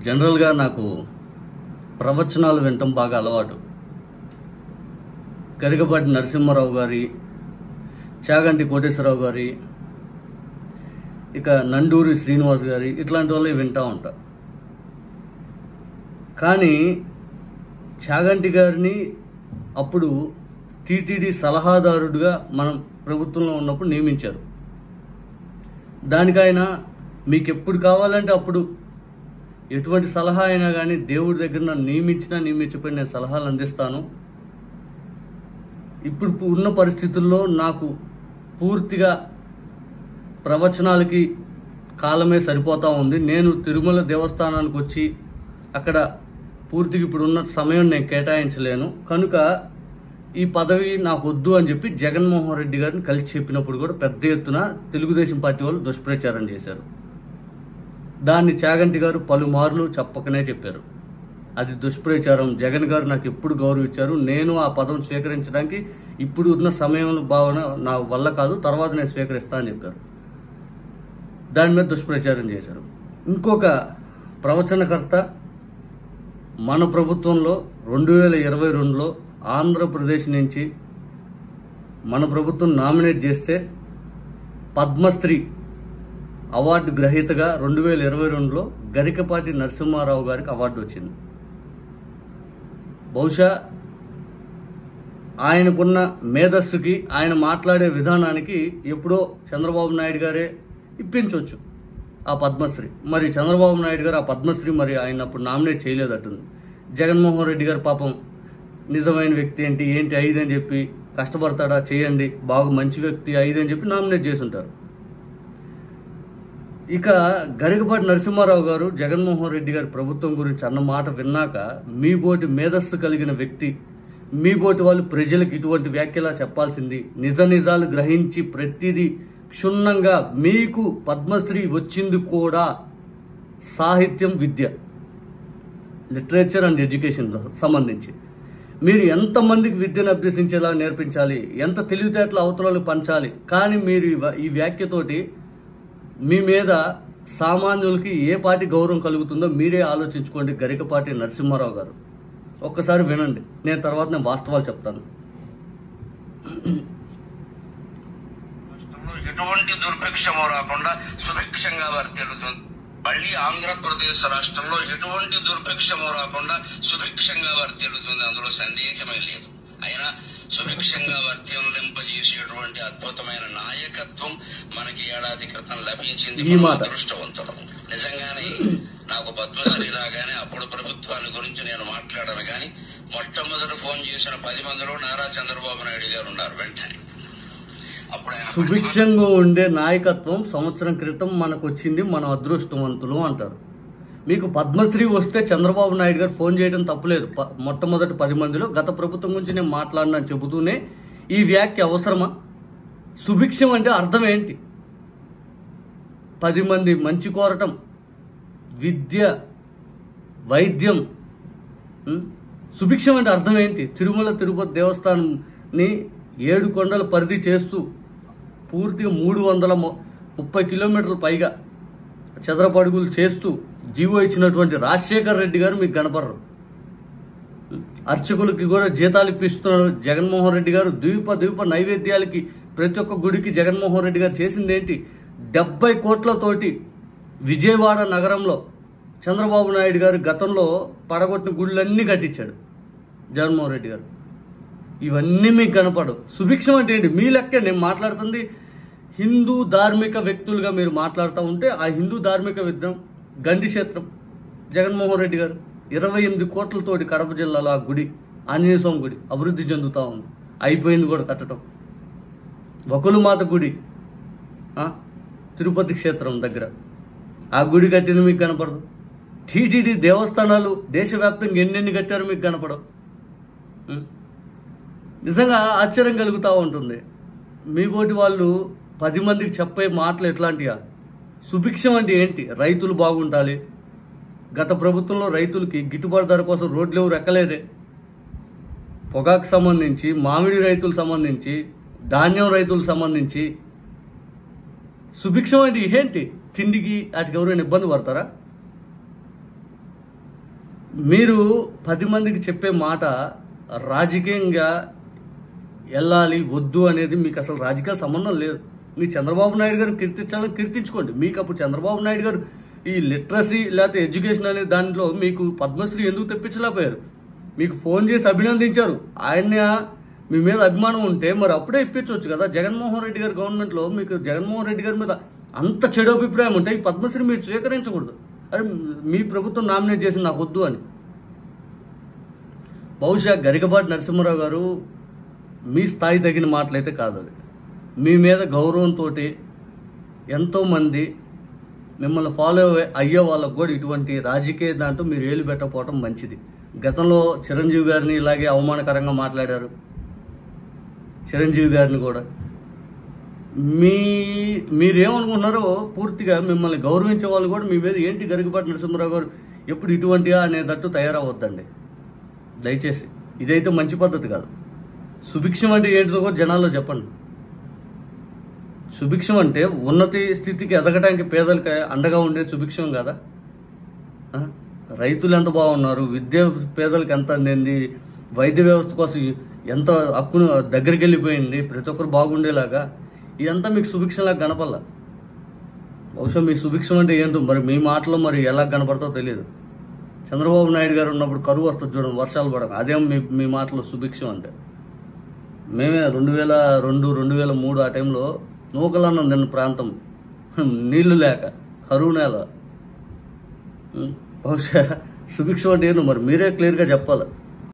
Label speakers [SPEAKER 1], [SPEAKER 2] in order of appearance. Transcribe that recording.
[SPEAKER 1] జనరల్గా నాకు ప్రవచనాలు వినటం బాగా అలవాటు. గరికపాటి నరసింహారావు గారి, చాగంటి కోటేశ్వరరావు గారి, ఇక నండూరి శ్రీనివాస్ గారి, ఇట్లాంటి వాళ్ళే వింటూ ఉంటా. కానీ చాగంటి గారిని అప్పుడు టీటీడీ సలహాదారుడిగా మనం ప్రభుత్వంలో ఉన్నప్పుడు నియమించారు. దానికైనా మీకు ఎప్పుడు కావాలంటే అప్పుడు ఎటువంటి సలహా అయినా కానీ దేవుడి దగ్గర నన్ను నియమించిపోయి నేను సలహాలు అందిస్తాను. ఇప్పుడు ఉన్న పరిస్థితుల్లో నాకు పూర్తిగా ప్రవచనాలకి కాలమే సరిపోతూ ఉంది. నేను తిరుమల దేవస్థానానికి వచ్చి అక్కడ పూర్తిగా ఇప్పుడున్న సమయం నేను కేటాయించలేను, కనుక ఈ పదవి నాకు వద్దు అని చెప్పి జగన్మోహన్ రెడ్డి గారిని కలిసి చెప్పినప్పుడు కూడా పెద్ద ఎత్తున తెలుగుదేశం పార్టీ వాళ్ళు దుష్ప్రచారం చేశారు. దాన్ని చాగంటి గారు పలుమార్లు చెప్పకనే చెప్పారు, అది దుష్ప్రచారం, జగన్ గారు నాకు ఎప్పుడు గౌరవించారు, నేను ఆ పదం స్వీకరించడానికి ఇప్పుడు ఉన్న సమయంలో భావన నా వల్ల కాదు, తర్వాత నేను స్వీకరిస్తా అని చెప్పారు. దాని మీద దుష్ప్రచారం చేశారు. ఇంకొక ప్రవచనకర్త మన ప్రభుత్వంలో 2022లో ఆంధ్రప్రదేశ్ నుంచి మన ప్రభుత్వం నామినేట్ చేస్తే పద్మశ్రీ అవార్డు గ్రహీతగా 2022లో గరికపాటి నరసింహారావు గారికి అవార్డు వచ్చింది. బహుశా ఆయనకున్న మేధస్సుకి, ఆయన మాట్లాడే విధానానికి ఎప్పుడో చంద్రబాబు నాయుడు గారే ఇప్పించవచ్చు ఆ పద్మశ్రీ. మరి చంద్రబాబు నాయుడు గారు ఆ పద్మశ్రీ మరి ఆయన అప్పుడు నామినేట్ చేయలేదట్టుంది. జగన్మోహన్ రెడ్డి గారు పాపం నిజమైన వ్యక్తి ఏంటి 5 అని చెప్పి కష్టపడతాడా, చేయండి, బాగా మంచి వ్యక్తి 5 అని చెప్పి నామినేట్ చేసి ఉంటారు. ఇక గరికపాటి నరసింహారావు గారు జగన్మోహన్ రెడ్డి గారి ప్రభుత్వం గురించి అన్న మాట విన్నాక, మీ బోటి మేధస్సు కలిగిన వ్యక్తి, మీ బోటి వాళ్ళు ప్రజలకు ఇటువంటి వ్యాఖ్యలా చెప్పాల్సింది, నిజాలు గ్రహించి ప్రతిదీ క్షుణ్ణంగా, మీకు పద్మశ్రీ వచ్చింది కూడా సాహిత్యం, విద్య, లిటరేచర్ అండ్ ఎడ్యుకేషన్ సంబంధించి మీరు ఎంతమందికి విద్యను అభ్యసించేలా నేర్పించాలి, ఎంత తెలివితేటలు అవతరాలు పంచాలి. కానీ మీరు ఈ వ్యాఖ్యతోటి మీ మీద సామాన్యులకి ఏ పార్టీ గౌరవం కలుగుతుందో మీరే ఆలోచించుకోండి. గరికపాటి నరసింహారావు గారు ఒక్కసారి వినండి, నేను తర్వాత నేను వాస్తవాలు చెప్తాను.
[SPEAKER 2] ఎటువంటి దుర్భిక్షము రాకుండా సుభిక్షంగా వర్తిల్లుతుంది. మళ్ళీ ఆంధ్రప్రదేశ్ రాష్ట్రంలో ఎటువంటి దుర్భిక్షము రాకుండా సుభిక్షంగా వర్తిల్లుతుంది, అందులో సందేహమే లేదు. అయినా సుభిక్షంగా వర్తింపజేసేటువంటి అద్భుతమైన నాయకత్వం మనకి ఏడాది క్రితం లభించింది. అదృష్టవంతులం. నిజంగానే నాకు పద్మశ్రీ రాగానే అప్పుడు ప్రభుత్వాన్ని గురించి నేను మాట్లాడను, కానీ మొట్టమొదటి ఫోన్ చేసిన 10 మందిలో నారా చంద్రబాబు నాయుడు గారు ఉన్నారు. వెంటనే
[SPEAKER 1] సుభిక్షంగా ఉండే నాయకత్వం సంవత్సరం క్రితం మనకు వచ్చింది, మనం అదృష్టవంతులు అంటారు. మీకు పద్మశ్రీ వస్తే చంద్రబాబు నాయుడు గారు ఫోన్ చేయడం తప్పులేదు. మొట్టమొదటి 10 మందిలో గత ప్రభుత్వం గురించి నేను మాట్లాడినా చెబుతూనే ఈ వ్యాఖ్య అవసరమా? సుభిక్షం అంటే అర్థం ఏంటి? 10 మంది మంచి కోరటం, విద్య, వైద్యం. సుభిక్షం అంటే అర్థం ఏంటి? తిరుమల తిరుపతి దేవస్థానాన్ని 7 కొండల పరిధి చేస్తూ పూర్తిగా 330 కిలోమీటర్ల పైగా చదరపు అడుగులు చేస్తూ జీవో ఇచ్చినటువంటి రాజశేఖర్ రెడ్డి గారు మీకు కనపడరు. అర్చకులకి కూడా జీతాలు ఇప్పిస్తున్నారు జగన్మోహన్ రెడ్డి గారు. ద్వీప నైవేద్యాలకి ప్రతి ఒక్క గుడికి జగన్మోహన్ రెడ్డి గారు చేసింది ఏంటి? 70 కోట్లతోటి విజయవాడ నగరంలో చంద్రబాబు నాయుడు గారు గతంలో పడగొట్టిన గుళ్ళన్నీ కట్టించాడు జగన్మోహన్ రెడ్డి గారు. ఇవన్నీ మీకు కనపడవు. సుభిక్షం అంటే ఏంటి? మీ లెక్క నేను మాట్లాడుతుంది హిందూ ధార్మిక వ్యక్తులుగా మీరు మాట్లాడుతూ ఉంటే, ఆ హిందూ ధార్మిక విగ్రహం గండి క్షేత్రం జగన్మోహన్ రెడ్డి గారు 28 కోట్లతోటి కడప జిల్లాలో ఆ గుడి, ఆంజనేయ స్వామి గుడి అభివృద్ధి చెందుతూ ఉంది, అయిపోయింది కూడా కట్టడం. వకులమాత గుడి తిరుపతి క్షేత్రం దగ్గర ఆ గుడి కట్టింది మీకు కనపడదు. టీటీడీ దేవస్థానాలు దేశవ్యాప్తంగా ఎన్నెన్ని కట్టారో మీకు కనపడవు. నిజంగా ఆశ్చర్యం కలుగుతూ ఉంటుంది. మీ పోటీ వాళ్ళు 10 మందికి చెప్పే మాటలు ఎట్లాంటివా? సుభిక్షం అంటే ఏంటి? రైతులు బాగుండాలి. గత ప్రభుత్వంలో రైతులకి గిట్టుబాటు ధర కోసం రోడ్లు ఎవరు ఎక్కలేదే. పొగాకు సంబంధించి, మామిడి రైతులకు సంబంధించి, ధాన్యం రైతులకు సంబంధించి సుభిక్షం అంటే ఏంటి? తిండికి వాటికి ఎవరైనా ఇబ్బంది పడతారా? మీరు 10 మందికి చెప్పే మాట రాజకీయంగా వెళ్ళాలి వద్దు అనేది మీకు అసలు రాజకీయ సంబంధం లేదు. మీ చంద్రబాబు నాయుడు గారిని కీర్తించాలని కీర్తించుకోండి. మీకు అప్పుడు చంద్రబాబు నాయుడు గారు ఈ లిటరసీ లేకపోతే ఎడ్యుకేషన్ అనే దాంట్లో మీకు పద్మశ్రీ ఎందుకు తెప్పించలేకపోయారు? మీకు ఫోన్ చేసి అభినందించారు. ఆయన మీ మీద అభిమానం ఉంటే మరి అప్పుడే ఇప్పించవచ్చు కదా. జగన్మోహన్ రెడ్డి గారి గవర్నమెంట్లో మీకు జగన్మోహన్ రెడ్డి గారి మీద అంత చెడు అభిప్రాయం ఉంటే ఈ పద్మశ్రీ మీరు స్వీకరించకూడదు. అరే మీ ప్రభుత్వం నామినేట్ చేసి నాకు వద్దు అని. బహుశా గరికపాటి నరసింహారావు గారు మీ స్థాయి తగిన మాటలైతే కాదు. అది మీ మీద గౌరవంతో ఎంతోమంది మిమ్మల్ని ఫాలో అయ్యే వాళ్ళకు కూడా ఇటువంటి రాజకీయ దాంట్లో మీరు ఏలు పెట్టకపోవడం మంచిది. గతంలో చిరంజీవి గారిని ఇలాగే అవమానకరంగా మాట్లాడారు. చిరంజీవి గారిని కూడా మీరేమనుకుంటున్నారో పూర్తిగా మిమ్మల్ని గౌరవించే వాళ్ళు కూడా మీ మీద ఏంటి గరికపాటి నరసింహారావు గారు ఎప్పుడు ఇటువంటిగా అనేటట్టు తయారవద్దండి దయచేసి. ఇదైతే మంచి పద్ధతి కాదు. సుభిక్షం అంటే ఏంటిదో కూడా జనాల్లో చెప్పండి. సుభిక్షం అంటే ఉన్నతి స్థితికి ఎదగడానికి పేదలకి అండగా ఉండే సుభిక్షం కదా. రైతులు ఎంత బాగున్నారు, విద్య పేదలకు ఎంత అందింది, వైద్య వ్యవస్థ కోసం ఎంత హక్కును దగ్గరికి వెళ్ళిపోయింది, ప్రతి ఒక్కరు బాగుండేలాగా ఇదంతా మీకు సుభిక్షంలాగా కనపడాల. బహుశా మీ సుభిక్షం అంటే ఏంటో మరి మీ మాటలో మరి ఎలా కనపడతాదో తెలియదు. చంద్రబాబు నాయుడు గారు ఉన్నప్పుడు కరువు వస్తుంది చూడండి, వర్షాలు పడక, అదేం మీ మాటలో సుభిక్షం అంటే. మేమే 2002, 2003 ఆ టైంలో నూకలన్నం తిన్న ప్రాంతం, నీళ్లు లేక కరువు నేల. బహుశా సుభిక్షం అంటే ఏంటో మరి మీరే క్లియర్గా చెప్పాలి.